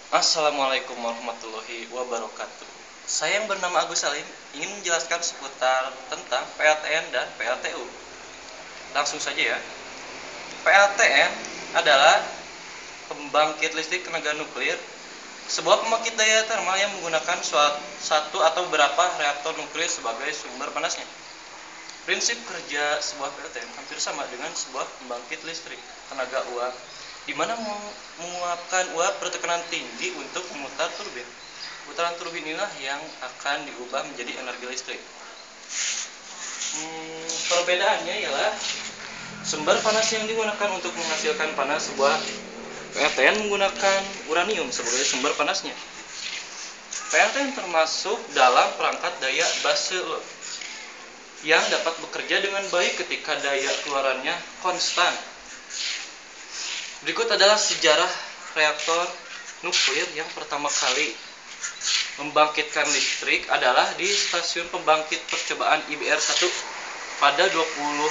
Assalamualaikum warahmatullahi wabarakatuh. Saya yang bernama Agus Salim ingin menjelaskan seputar tentang PLTN dan PLTU. Langsung saja ya. PLTN adalah pembangkit listrik tenaga nuklir, sebuah pembangkit daya termal yang menggunakan satu atau beberapa reaktor nuklir sebagai sumber panasnya. Prinsip kerja sebuah PLTN hampir sama dengan sebuah pembangkit listrik tenaga uap, di mana menguapkan uap bertekanan tinggi untuk memutar turbin. Putaran turbin inilah yang akan diubah menjadi energi listrik. Perbedaannya ialah sumber panas yang digunakan untuk menghasilkan panas sebuah PLTN menggunakan uranium sebagai sumber panasnya. PLTN termasuk dalam perangkat daya base load yang dapat bekerja dengan baik ketika daya keluarannya konstan. Berikut adalah sejarah reaktor nuklir yang pertama kali membangkitkan listrik adalah di stasiun pembangkit percobaan IBR-1 pada 20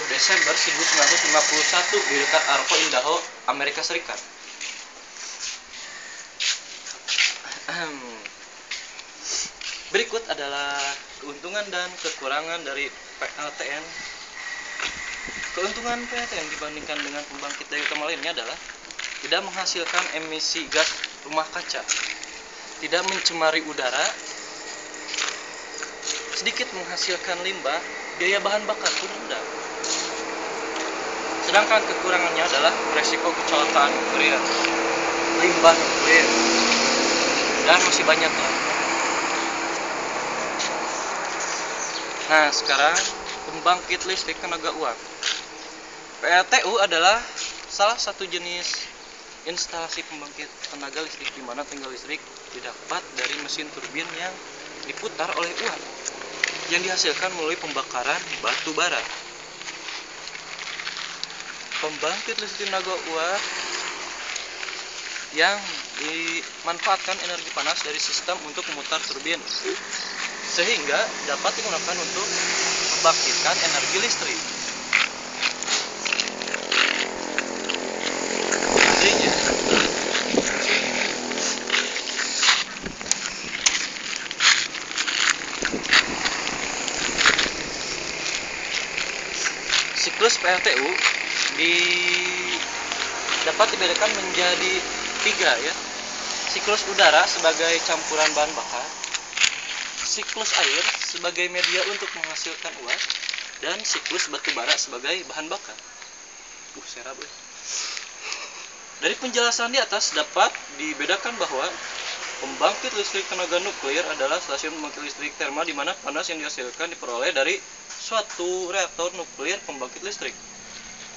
Desember 1951 di dekat Arco, Idaho, Amerika Serikat. Berikut adalah keuntungan dan kekurangan dari PLTN. Keuntungan PLTN dibandingkan dengan pembangkit daya thermal lainnya adalah tidak menghasilkan emisi gas rumah kaca, tidak mencemari udara, sedikit menghasilkan limbah, biaya bahan bakar pun rendah. Sedangkan kekurangannya adalah resiko kecelakaan nuklir, limbah nuklir, dan masih banyak lah. Nah, sekarang pembangkit listrik tenaga uap. PLTU adalah salah satu jenis instalasi pembangkit tenaga listrik di mana tenaga listrik didapat dari mesin turbin yang diputar oleh uap yang dihasilkan melalui pembakaran batu bara. Pembangkit listrik tenaga uap yang dimanfaatkan energi panas dari sistem untuk memutar turbin sehingga dapat digunakan untuk membangkitkan energi listrik. Artinya, siklus PLTU dapat dibedakan menjadi 3 ya. Siklus udara sebagai campuran bahan bakar, siklus air sebagai media untuk menghasilkan uap, dan siklus batu bara sebagai bahan bakar. Serap. Dari penjelasan di atas dapat dibedakan bahwa pembangkit listrik tenaga nuklir adalah stasiun pembangkit listrik termal di mana panas yang dihasilkan diperoleh dari suatu reaktor nuklir pembangkit listrik.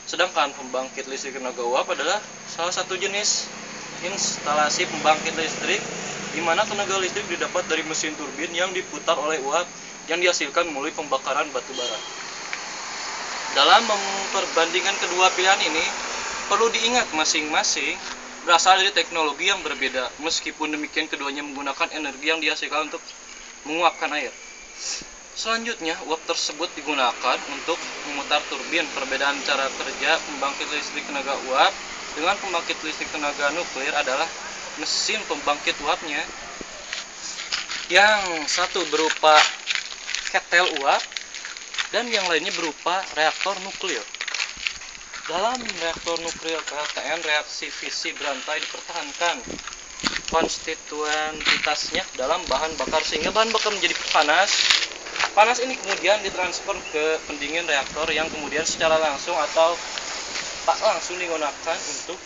Sedangkan pembangkit listrik tenaga uap adalah salah satu jenis instalasi pembangkit listrik di mana tenaga listrik didapat dari mesin turbin yang diputar oleh uap yang dihasilkan melalui pembakaran batu bara. Dalam memperbandingkan kedua pilihan ini, perlu diingat masing-masing berasal dari teknologi yang berbeda. Meskipun demikian, keduanya menggunakan energi yang dihasilkan untuk menguapkan air. Selanjutnya, uap tersebut digunakan untuk memutar turbin. Perbedaan cara kerja pembangkit listrik tenaga uap dengan pembangkit listrik tenaga nuklir adalah mesin pembangkit uapnya. Yang satu berupa ketel uap dan yang lainnya berupa reaktor nuklir. Dalam reaktor nuklir PLTN, reaksi fisi berantai dipertahankan konstituentitasnya dalam bahan bakar sehingga bahan bakar menjadi panas. Panas ini kemudian ditransfer ke pendingin reaktor yang kemudian secara langsung atau tak langsung digunakan untuk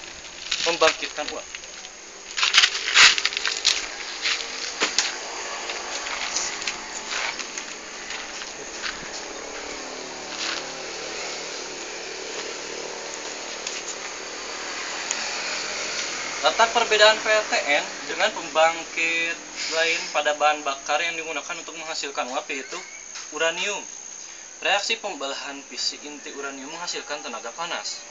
membangkitkan uap. Letak perbedaan PLTN dengan pembangkit lain pada bahan bakar yang digunakan untuk menghasilkan uap yaitu uranium. Reaksi pembelahan fisi inti uranium menghasilkan tenaga panas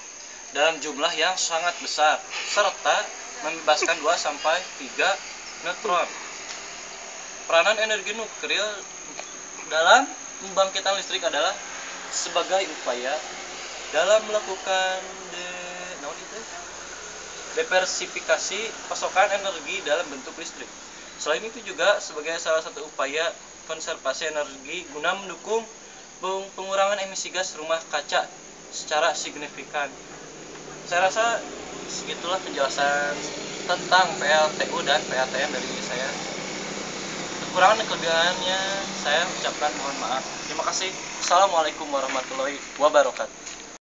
dalam jumlah yang sangat besar serta membebaskan 2-3 neutron. Peranan energi nuklir dalam pembangkitan listrik adalah sebagai upaya dalam melakukan diversifikasi pasokan energi dalam bentuk listrik. Selain itu juga sebagai salah satu upaya konservasi energi guna mendukung pengurangan emisi gas rumah kaca secara signifikan. Saya rasa segitulah penjelasan tentang PLTU dan PATM dari saya. Kekurangan dan kelebihannya saya ucapkan mohon maaf. Terima kasih. Assalamualaikum warahmatullahi wabarakatuh.